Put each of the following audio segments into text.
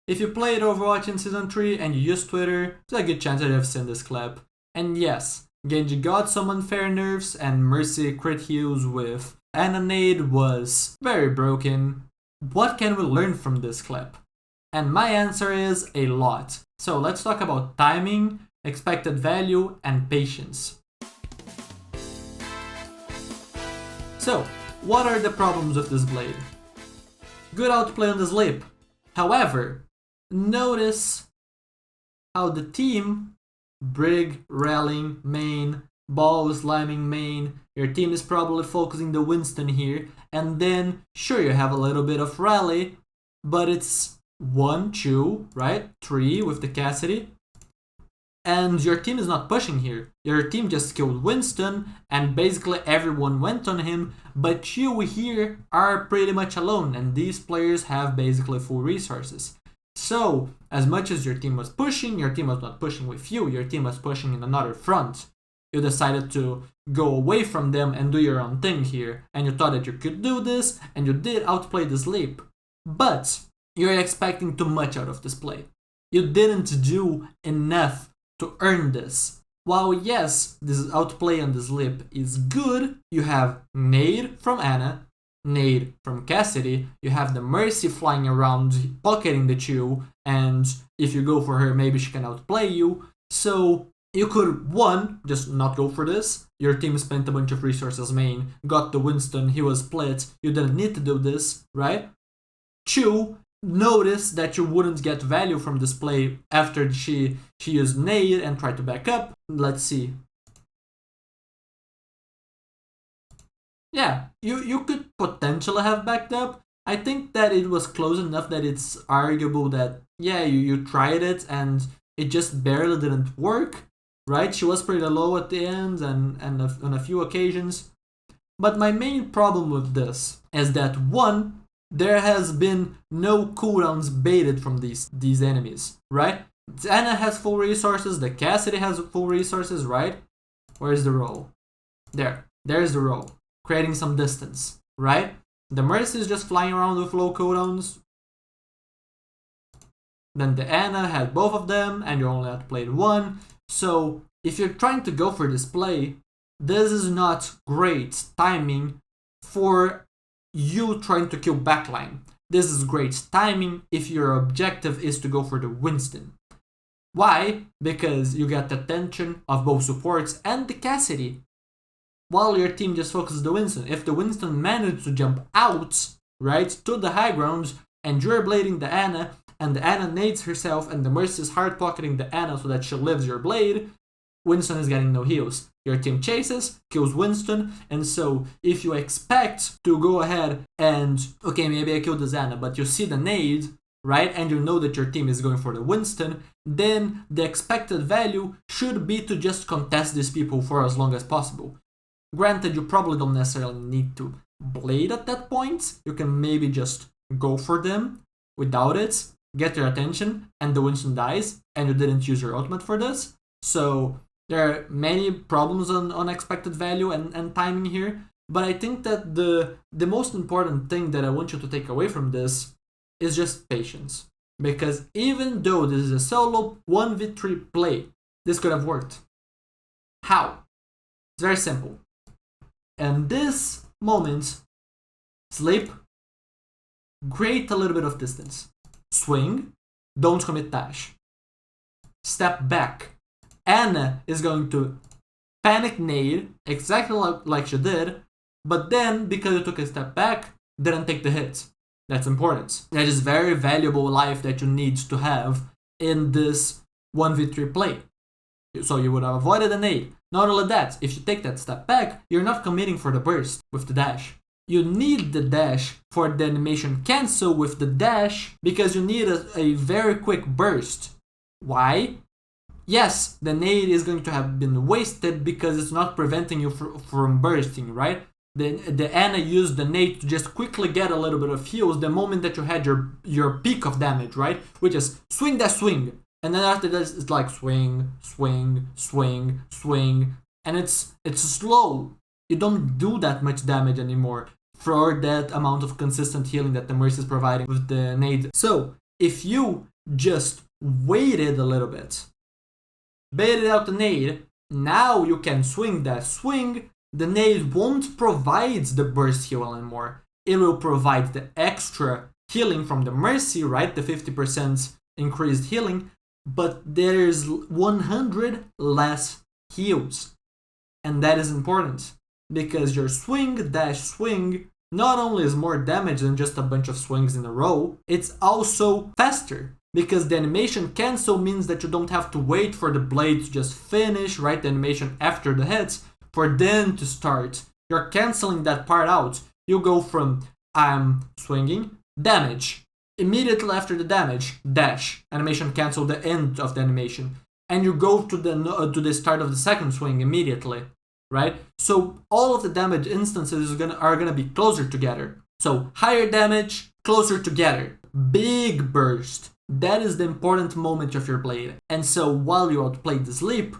If you played Overwatch in Season 3 and you use Twitter, there's a good chance that you've seen this clip. And yes, Genji got some unfair nerfs and Mercy crit heals with Ana nade was very broken. What can we learn from this clip? And my answer is a lot. So let's talk about timing, expected value, and patience. So, what are the problems with this blade? Good outplay on the slip. However, notice how the team, Brig, rallying, main, Ball sliming main, your team is probably focusing the Winston here, and then, sure, you have a little bit of rally, but it's 1, 2, right? 3 with the Cassidy. And your team is not pushing here. Your team just killed Winston, and basically everyone went on him, but you here are pretty much alone, and these players have basically full resources. So, as much as your team was pushing, your team was not pushing with you, your team was pushing in another front. You decided to go away from them and do your own thing here, and you thought that you could do this, and you did outplay the sleep. But you're expecting too much out of this play. You didn't do enough to earn this. While yes, this outplay on the slip is good, you have nade from Ana, nade from Cassidy, you have the Mercy flying around, pocketing the 2, and if you go for her, maybe she can outplay you. So you could, 1, just not go for this. Your team spent a bunch of resources main, got the Winston, he was split, you didn't need to do this, right? 2, notice that you wouldn't get value from this play after she used nade and tried to back up. Let's see. Yeah, you could potentially have backed up. I think that it was close enough that it's arguable that, yeah, you tried it and it just barely didn't work, right? She was pretty low at the end and on a few occasions. But my main problem with this is that, 1, there has been no cooldowns baited from these enemies, right? Ana has full resources, the Cassidy has full resources, right? Where's the roll? There's the roll. Creating some distance, right? The Mercy is just flying around with low cooldowns. Then the Ana had both of them, and you only outplayed 1. So if you're trying to go for this play, this is not great timing for you trying to kill backline. This is great timing if your objective is to go for the Winston. Why? Because you get the attention of both supports and the Cassidy, while your team just focuses the Winston. If the Winston managed to jump out, right, to the high ground, and you're blading the Ana, and the Ana nades herself, and the Mercy is hard pocketing the Ana so that she lives your blade, Winston is getting no heals. Your team chases, kills Winston, and so if you expect to go ahead and, okay, maybe I killed the Ana, but you see the nade, right, and you know that your team is going for the Winston, then the expected value should be to just contest these people for as long as possible. Granted, you probably don't necessarily need to blade at that point. You can maybe just go for them without it, get their attention, and the Winston dies, and you didn't use your ultimate for this. So there are many problems on expected value and timing here, but I think that the most important thing that I want you to take away from this is just patience. Because even though this is a solo 1v3 play, this could have worked. How? It's very simple. In this moment, sleep, create a little bit of distance. Swing, don't commit dash. Step back. Ana is going to panic nade, exactly like she did, but then, because you took a step back, didn't take the hit. That's important. That is very valuable life that you need to have in this 1v3 play. So you would have avoided a nade. Not only that, if you take that step back, you're not committing for the burst with the dash. You need the dash for the animation cancel with the dash because you need a very quick burst. Why? Yes, the nade is going to have been wasted because it's not preventing you from bursting, right? The Ana used the nade to just quickly get a little bit of heals the moment that you had your peak of damage, right? Which is swing that swing. And then after this, it's like swing, swing, swing, swing. And it's slow. You don't do that much damage anymore for that amount of consistent healing that the Mercy is providing with the nade. So, if you just waited a little bit, baited out the nade, now you can swing that swing. The nade won't provide the burst heal anymore. It will provide the extra healing from the Mercy, right? The 50% increased healing, but there's 100 less heals. And that is important, because your swing dash swing not only is more damage than just a bunch of swings in a row, it's also faster, because the animation cancel means that you don't have to wait for the blade to just finish, right, the animation after the hits, for then to start. You're canceling that part out. You go from I'm swinging, damage. Immediately after the damage, dash. Animation cancel the end of the animation. And you go to the start of the second swing immediately, right? So all of the damage instances are gonna be closer together. So higher damage, closer together. Big burst. That is the important moment of your blade. And so while you outplay the sleep,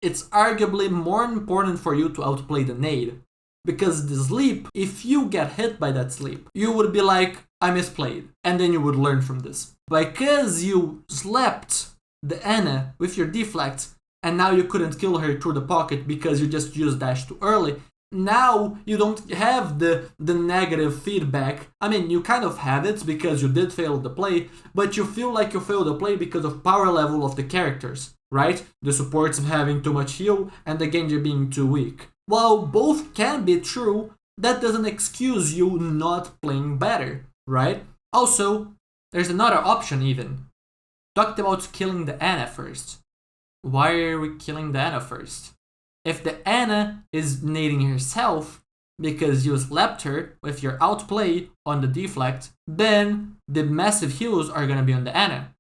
it's arguably more important for you to outplay the nade. Because the sleep, if you get hit by that sleep, you would be like, I misplayed. And then you would learn from this. Because you slept the Ana with your deflect, and now you couldn't kill her through the pocket because you just used dash too early, now you don't have the negative feedback. I mean, you kind of have it because you did fail the play, but you feel like you failed the play because of power level of the characters, right? The supports having too much heal and the Genji being too weak. While both can be true, that doesn't excuse you not playing better, right? Also, there's another option even. Talked about killing the Ana first. Why are we killing the Ana first? If the Ana is nading herself because you slapped her with your outplay on the deflect, then the massive heals are gonna be on the Ana.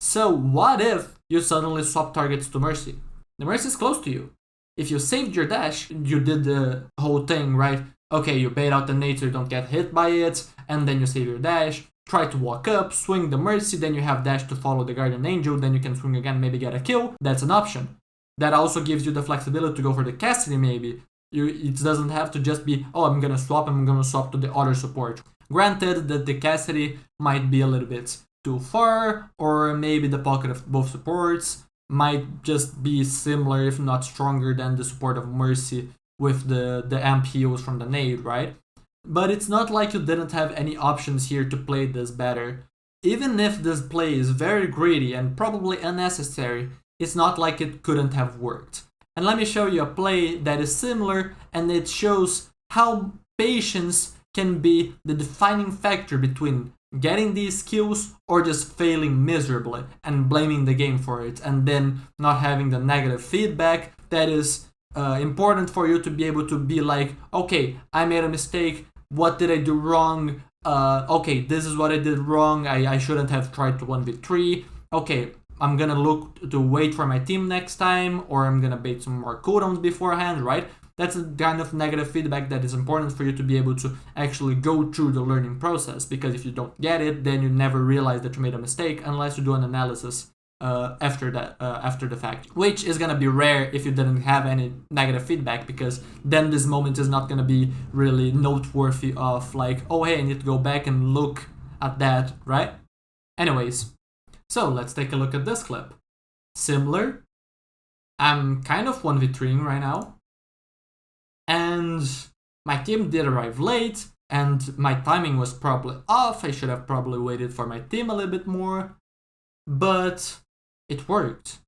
So what if you suddenly swap targets to Mercy? The Mercy is close to you. If you saved your dash, you did the whole thing, right? Okay, you bait out the nade so you don't get hit by it, and then you save your dash, try to walk up, swing the Mercy, then you have dash to follow the Guardian Angel, then you can swing again, maybe get a kill. That's an option. That also gives you the flexibility to go for the Cassidy maybe. It doesn't have to just be, oh, I'm gonna swap to the other support. Granted that the Cassidy might be a little bit too far, or maybe the pocket of both supports might just be similar, if not stronger, than the support of Mercy with the amp heals from the nade, right? But it's not like you didn't have any options here to play this better. Even if this play is very greedy and probably unnecessary, it's not like it couldn't have worked. And let me show you a play that is similar, and it shows how patience can be the defining factor between getting these kills or just failing miserably and blaming the game for it, and then not having the negative feedback that is important for you to be able to be like, okay, I made a mistake, what did I do wrong? Okay, this is what I did wrong, I shouldn't have tried to 1v3, okay, I'm gonna look to wait for my team next time, or I'm gonna bait some more cooldowns beforehand, right? That's the kind of negative feedback that is important for you to be able to actually go through the learning process, because if you don't get it, then you never realize that you made a mistake unless you do an analysis after the fact, which is gonna be rare if you didn't have any negative feedback, because then this moment is not gonna be really noteworthy of like, oh hey, I need to go back and look at that, right? Anyways, so let's take a look at this clip. Similar, I'm kind of 1v3ing right now, and my team did arrive late, and my timing was probably off. I should have probably waited for my team a little bit more, but it worked.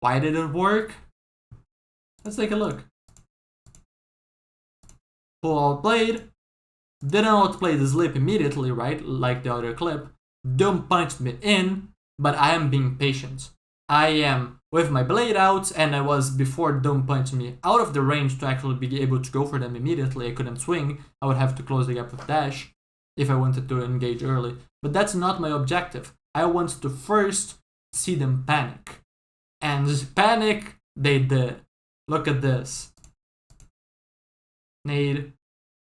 Why did it work? Let's take a look. Who outplayed? Didn't outplay the sleep immediately, right? Like the other clip. Doom punched me in, but I am being patient. I am with my blade out, and I was, before Doom punched me, out of the range to actually be able to go for them immediately. I couldn't swing. I would have to close the gap with dash if I wanted to engage early. But that's not my objective. I want to first see them panic. And panic, they did. Look at this. Nade,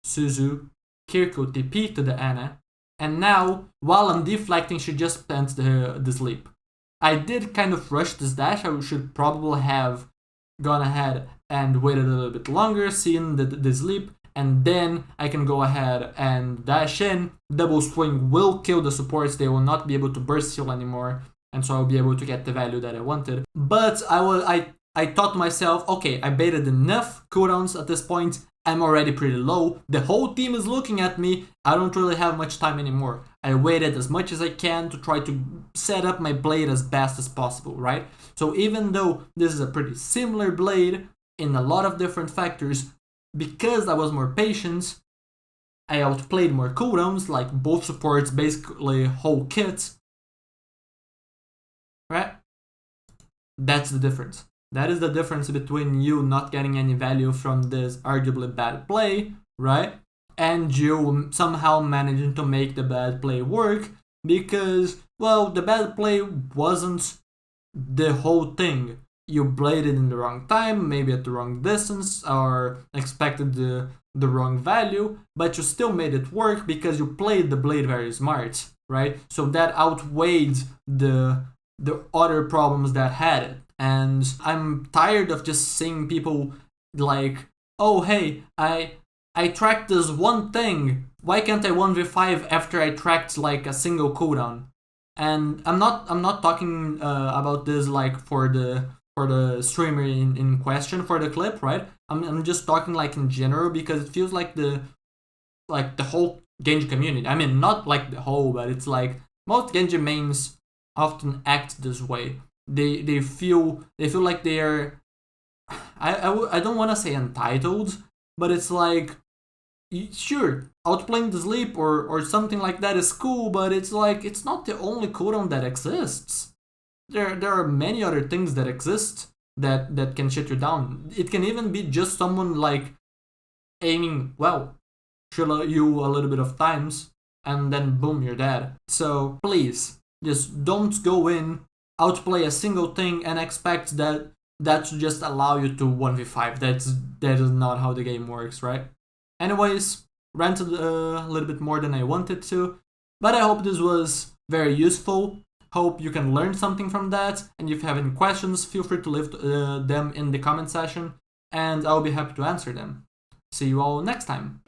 Suzu, Kiriko TP to the Ana, and now, while I'm deflecting, she just plants the sleep. I did kind of rush this dash. I should probably have gone ahead and waited a little bit longer, seen the sleep, and then I can go ahead and dash in. Double swing will kill the supports, they will not be able to burst heal anymore, and so I'll be able to get the value that I wanted. But I thought to myself, okay, I baited enough cooldowns at this point, I'm already pretty low, the whole team is looking at me, I don't really have much time anymore. I waited as much as I can to try to set up my blade as best as possible, right? So even though this is a pretty similar blade in a lot of different factors, because I was more patient, I outplayed more cooldowns, like both supports, basically whole kits, right? That's the difference. That is the difference between you not getting any value from this arguably bad play, right? And you somehow managing to make the bad play work because, well, the bad play wasn't the whole thing. You bladed in the wrong time, maybe at the wrong distance, or expected the wrong value, but you still made it work because you played the blade very smart, right? So that outweighed the other problems that had it. And I'm tired of just seeing people like, oh hey, I tracked this one thing, why can't I 1v5 after I tracked like a single cooldown? And I'm not talking about this like for the streamer in question for the clip, right? I'm just talking like in general because it feels like the whole Genji community. I mean, not like the whole, but it's like most Genji mains often act this way. They feel like they are, I don't want to say entitled, but it's like, sure, outplaying the sleep or something like that is cool, but it's like, it's not the only cooldown that exists. There are many other things that exist that can shut you down. It can even be just someone like aiming, well, shoot you a little bit of times, and then boom, you're dead. So please, just don't go in, outplay a single thing and expect that to just allow you to 1v5. That is not how the game works, right? Anyways, ranted a little bit more than I wanted to, but I hope this was very useful. Hope you can learn something from that, and if you have any questions, feel free to leave them in the comment section, and I'll be happy to answer them. See you all next time.